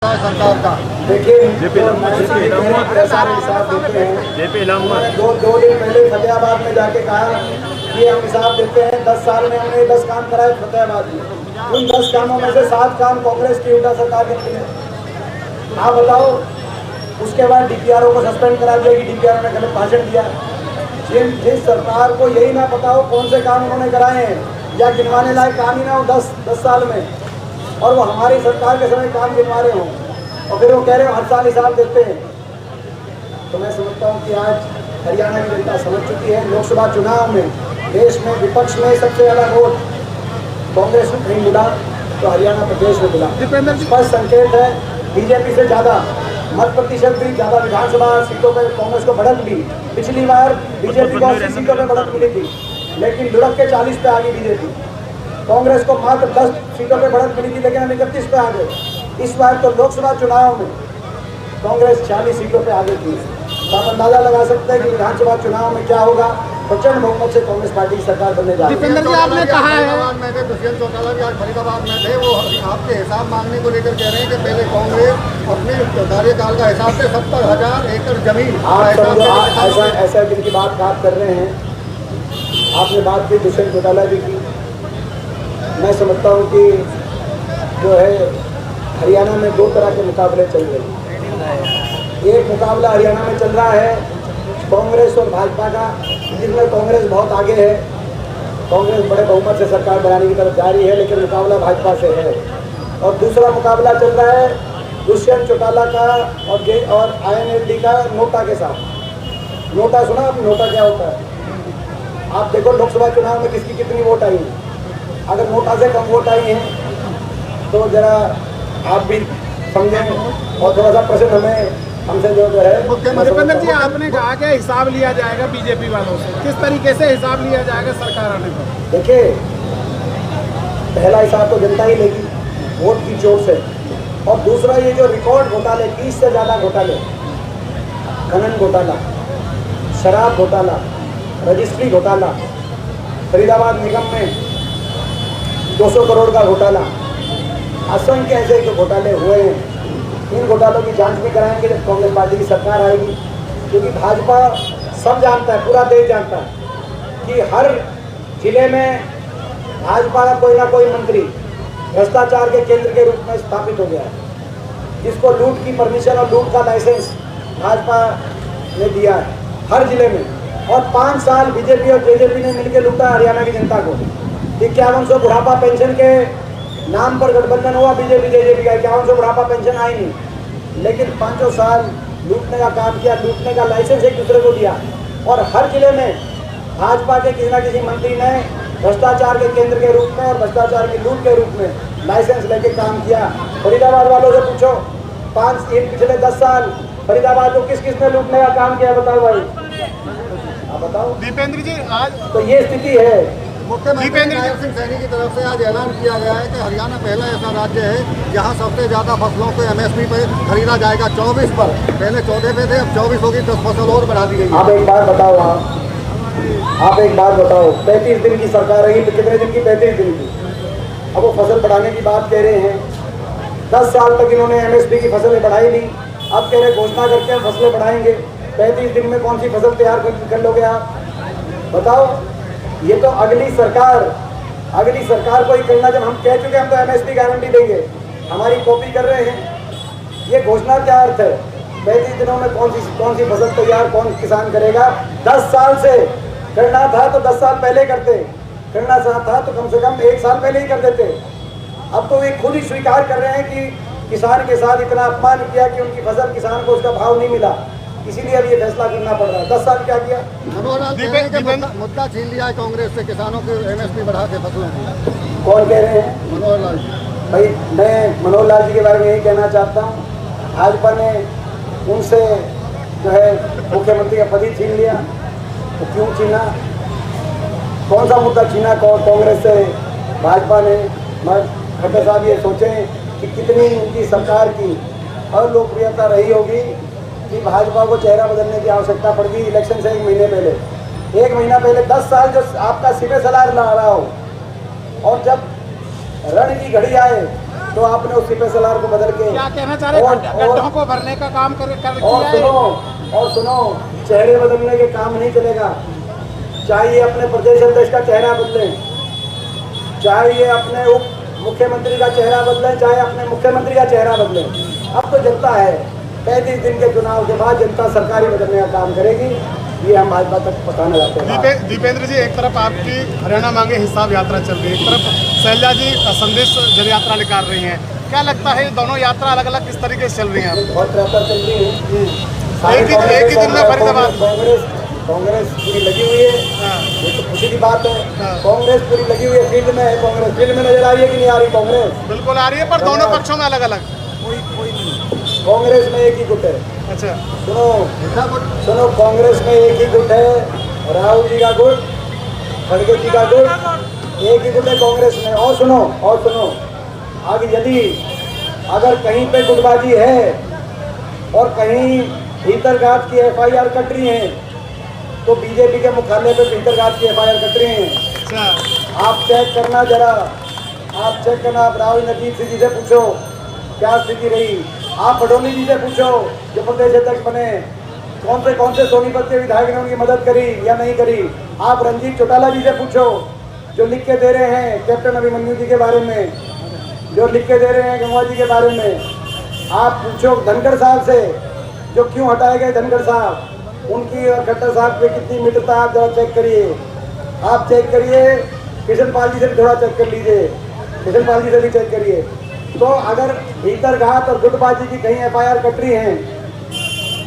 सरकार का देखिए दो दिन पहले फतेहाबाद में जाके कहा कि हम हिसाब देते हैं 10 साल में हमने 10 काम कराए फतेहाबाद में। उन 10 कामों में से 7 काम कांग्रेस की उल्टा सरकार ने किए। आप बताओ, उसके बाद डीपीआरओ को सस्पेंड करा दिया कि डीपीआरओ ने गलत भाषण दिया। जिस सरकार को यही ना पता हो कौन से काम उन्होंने कराए हैं या गिनवाने लायक काम ही ना हो 10 साल में, और वो हमारी सरकार के समय काम गिनवा रहे हों और फिर वो कह रहे हो हर साल हिसाब देते हैं। तो मैं समझता हूँ कि आज हरियाणा की जनता समझ चुकी है। लोकसभा चुनाव में देश में विपक्ष में सबसे ज़्यादा वोट कांग्रेस में नहीं मिला तो हरियाणा प्रदेश में मिला। स्पष्ट संकेत है, बीजेपी से ज़्यादा मत प्रतिशत भी ज़्यादा विधानसभा सीटों पर कांग्रेस को बढ़त मिली। पिछली बार बीजेपी को 80 सीटों पर बढ़त मिली थी, लेकिन लुढ़क के 40 पे आ गई बीजेपी। कांग्रेस को मात्र 10 सीटों पर बढ़त मिली थी, लेकिन हम 31 पे आ गए। इस बार तो लोकसभा चुनाव में कांग्रेस 40 सीटों पे आगे थी। तो आप अंदाजा लगा सकते हैं कि विधानसभा चुनाव में क्या होगा। प्रचंड बहुमत से कांग्रेस पार्टी की सरकार बनने जा रही है। दीपेंद्र जी, आपने कहा है दुष्यंत चौटाला भी आज फरीदाबाद में थे, वो आपके हिसाब मांगने को लेकर कह रहे हैं कि पहले कांग्रेस अपने कार्यकाल का हिसाब से 70,000 एकड़ जमीन ऐसा जिनकी बात कर रहे हैं। आपने बात की दुष्यंत चौटाला जी की। मैं समझता हूँ कि जो है हरियाणा में 2 तरह के मुकाबले चल रहे हैं। एक मुकाबला हरियाणा में चल रहा है कांग्रेस और भाजपा का, जिसमें कांग्रेस बहुत आगे है। कांग्रेस बड़े बहुमत से सरकार बनाने की तरफ जा रही है, लेकिन मुकाबला भाजपा से है। और दूसरा मुकाबला चल रहा है दुष्यंत चौटाला का और INLD का नोटा के साथ। नोटा सुना आप? नोटा क्या होता है? आप देखो लोकसभा चुनाव में किसकी कितनी वोट आई है। अगर नोटा से कम वोट आई है तो जरा आप भी समझें और थोड़ा सा प्रश्न हमसे जो है। दीपेंद्र जी, आपने कहा कि हिसाब लिया जाएगा बीजेपी वालों से, किस तरीके से हिसाब लिया जाएगा सरकार आने पर? देखिए, पहला हिसाब तो जनता ही लेगी वोट की चोट से, और दूसरा ये जो रिकॉर्ड घोटाले 30 से ज़्यादा घोटाले, खनन घोटाला, शराब घोटाला, रजिस्ट्री घोटाला, फरीदाबाद निगम में 200 करोड़ का घोटाला, असंख्य ऐसे जो घोटाले हुए हैं, इन घोटालों की जांच भी कराएंगे जब कांग्रेस पार्टी की सरकार आएगी। क्योंकि भाजपा सब जानता है, पूरा देश जानता है कि हर जिले में भाजपा का कोई ना कोई मंत्री भ्रष्टाचार के केंद्र के रूप में स्थापित हो गया है, जिसको लूट की परमिशन और लूट का लाइसेंस भाजपा ने दिया है हर जिले में। और 5 साल बीजेपी और जेजेपी ने मिलकर लूटा हरियाणा की जनता को। 5100 बुढ़ापा पेंशन के नाम पर गठबंधन हुआ बीजेपी जेजेपी का, 5100 बुढ़ापा पेंशन आई नहीं, लेकिन 5 साल लूटने का काम किया, लूटने का लाइसेंस एक दूसरे को दिया। और हर जिले में भाजपा के किसी न किसी मंत्री ने भ्रष्टाचार के केंद्र के रूप में और भ्रष्टाचार की लूट के रूप में लाइसेंस लेके काम किया। फरीदाबाद वालों से पूछो, पिछले 10 साल फरीदाबाद को किस किस ने लूटने का काम किया, बताओ भाई, आप बताओ। दीपेंद्र जी, आज तो ये स्थिति है। मुख्यमंत्री नायब सिंह सैनी की तरफ से आज ऐलान किया गया है कि हरियाणा पहला ऐसा राज्य है जहां सबसे ज़्यादा फसलों को MSP पर खरीदा जाएगा 24 पर। पहले 14 पे थे, अब 24 होगी, 10 फसल और बढ़ा दी गई। आप एक बात बताओ, आप एक बात बताओ, 35 दिन की सरकार रही तो कितने दिन की? 35 दिन की। अब वो फसल बढ़ाने की बात कह रहे हैं। 10 साल तक इन्होंने MSP की फसलें बढ़ाई नहीं, अब कह रहे घोषणा करके हम फसलें बढ़ाएंगे। 35 दिन में कौन सी फसल तैयार कर लोगे आप? बताओ। ये तो अगली सरकार को ही करना, जब हम कह चुके हम तो MSP गारंटी देंगे, हमारी कॉपी कर रहे हैं। ये घोषणा क्या अर्थ है? 35 दिनों में कौन सी फसल तैयार कौन किसान करेगा? 10 साल से करना था तो 10 साल पहले करते, करना था तो कम से कम 1 साल पहले ही कर देते। अब तो वे खुद ही स्वीकार कर रहे हैं कि किसान के साथ इतना अपमान किया कि उनकी फसल किसान को उसका भाव नहीं मिला, इसीलिए अब ये फैसला करना पड़ रहा है। 10 साल क्या किया? मुद्दा छीन लिया है कांग्रेस से, किसानों के MSP बढ़ा के फसलों की। कौन कह रहे हैं? मनोहर लाल जी। भाई, मैं मनोहर लाल जी के बारे में यही कहना चाहता हूँ, भाजपा ने उनसे जो है मुख्यमंत्री का पद ही छीन लिया। तो क्यों छीना? कौन सा मुद्दा छीना कांग्रेस से भाजपा ने? खट्टर साहब ये सोचें कि कितनी उनकी सरकार की अलोकप्रियता रही होगी कि भाजपा को चेहरा बदलने की आवश्यकता पड़ गई इलेक्शन से 1 महीना पहले 10 साल जो आपका सिपह सलार ला रहा हो, और जब रण की घड़ी आए तो आपने उस CPSLR को बदल के क्या कहना चाह रहे हैं? गड्ढों को भरने का काम कर और सुनो, चेहरे बदलने के काम नहीं चलेगा। चाहिए अपने प्रदेश अध्यक्ष का चेहरा बदलें, चाहिए अपने उप मुख्यमंत्री का चेहरा बदलें, चाहे अपने मुख्यमंत्री का चेहरा बदलें। अब तो जनता है, 35 दिन के चुनाव के बाद जनता सरकारी बदलने का काम करेगी। ये हम भाजपा तक बताना चाहते हैं। दीपेंद्र जी, एक तरफ आपकी हरियाणा मांगे हिसाब यात्रा चल रही है, एक तरफ शैलजा जी संदेश जन यात्रा निकाल रही हैं। क्या लगता है दोनों यात्रा अलग अलग किस तरीके से चल रही हैं? बहुत यात्रा चल रही है, एक ही दिन में फरीदाबाद कांग्रेस पूरी लगी हुई है। ये तो खुशी की बात है, कांग्रेस पूरी लगी हुई है, फील्ड में है। कांग्रेस फील्ड में नजर आ रही है कि नहीं आ रही? कांग्रेस बिल्कुल आ रही है, पर दोनों पक्षों में अलग अलग कोई नहीं। कांग्रेस में एक ही गुट है। अच्छा, सुनो, कांग्रेस में एक ही गुट है, राहुल जी का गुट, खड़गे जी का गुट, एक ही गुट है कांग्रेस में। और सुनो, आगे यदि अगर कहीं पे गुटबाजी है और कहीं भीतरघात की FIR कट रही है, तो बीजेपी के मुख्यालय पे भीतरघात की FIR कट रही है। अच्छा, आप चेक करना जरा, आप चेक करना। आप राहुल नजीब सिंह जी से पूछो क्या स्थिति रही, आप भडोली जी से पूछो जो प्रदेश अध्यक्ष बने, कौन से सोनीपत के विधायक ने उनकी मदद करी या नहीं करी। आप रंजीत चौटाला जी से पूछो जो लिख के दे रहे हैं कैप्टन अभिमन्यु जी के बारे में, जो लिख के दे रहे हैं गंगवा जी के बारे में। आप पूछो धनखड़ साहब से जो क्यों हटाए गए धनखड़ साहब, उनकी और खट्टर साहब पे कितनी मित्रता, आप जरा चेक करिए। आप चेक करिए, किशन पाल जी से भी थोड़ा चेक कर लीजिए, किशन पाल जी से भी चेक करिए। तो अगर भीतरघात और गुटबाजी की कहीं FIR कट रही हैं,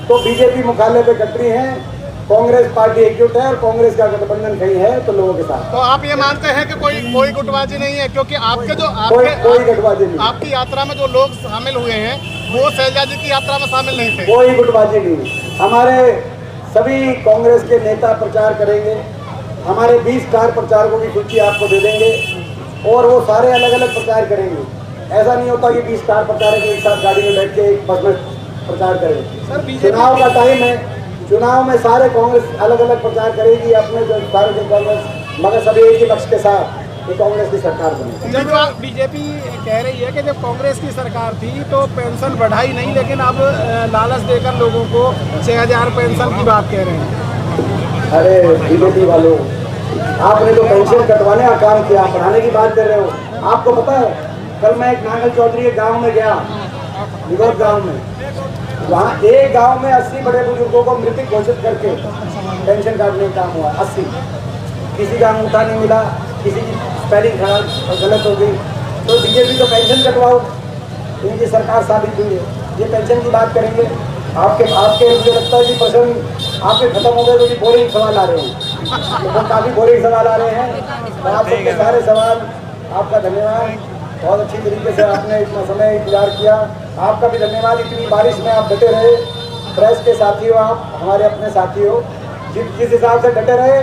तो बीजेपी मुख्यालय पे कट रही हैं। कांग्रेस पार्टी एकजुट है और कांग्रेस का गठबंधन कहीं है तो लोगों के साथ। तो आप ये मानते हैं कि कोई गुटबाजी नहीं है, क्योंकि आपके जो कोई गठबाजी नहीं, आपकी यात्रा में जो लोग शामिल हुए हैं वो शैलजा जी की यात्रा में शामिल नहीं थे? कोई गुटबाजी नहीं। हमारे सभी कांग्रेस के नेता प्रचार करेंगे, हमारे 20 स्टार प्रचारकों की सूची आपको दे देंगे और वो सारे अलग अलग प्रचार करेंगे। ऐसा नहीं होता कि 20 स्टार प्रचारक एक साथ गाड़ी में बैठ के एक बस में प्रचार करेंगे। चुनाव का टाइम है, चुनाव में सारे कांग्रेस अलग अलग प्रचार करेगी अपने जो सारे जो कांग्रेस, मगर सभी एक ही लक्ष्य के साथ ये कांग्रेस की सरकार बनी। जब बीजेपी कह रही है कि जब कांग्रेस की सरकार थी तो पेंशन बढ़ाई नहीं, लेकिन अब लालच देकर लोगों को 6000 पेंशन की बात कह रहे हैं। अरे बीजेपी वालों, आपने तो पेंशन कटवाने का काम किया, बढ़ाने की बात कर रहे हो। आपको पता है, कल मैं एक नांगल चौधरी के गाँव में गया, विगोद गाँव में, वहाँ एक गांव में 80 बड़े बुजुर्गों को मृतक घोषित करके पेंशन काटने का काम हुआ। 80, किसी का अंगूठा नहीं मिला, किसी की स्पेलिंग खराब और गलत हो गई। तो बीजेपी तो पेंशन कटवाओ, इनकी सरकार साबित हुई है। ये पेंशन की बात करेंगे, आपके मुझे लगता है कि प्रश्न आपके खत्म हो गए, तो बोरिंग सवाल आ रहे हैं, तो काफ़ी बोरिंग सवाल आ रहे हैं। तो आप सबके सारे सवाल, आपका धन्यवाद, बहुत अच्छी तरीके से आपने इतना समय इंतजार किया। आपका भी धन्यवाद, इतनी बारिश में आप डटे रहे। प्रेस के साथी हो, आप हमारे अपने साथी हो, जिस हिसाब से डटे रहे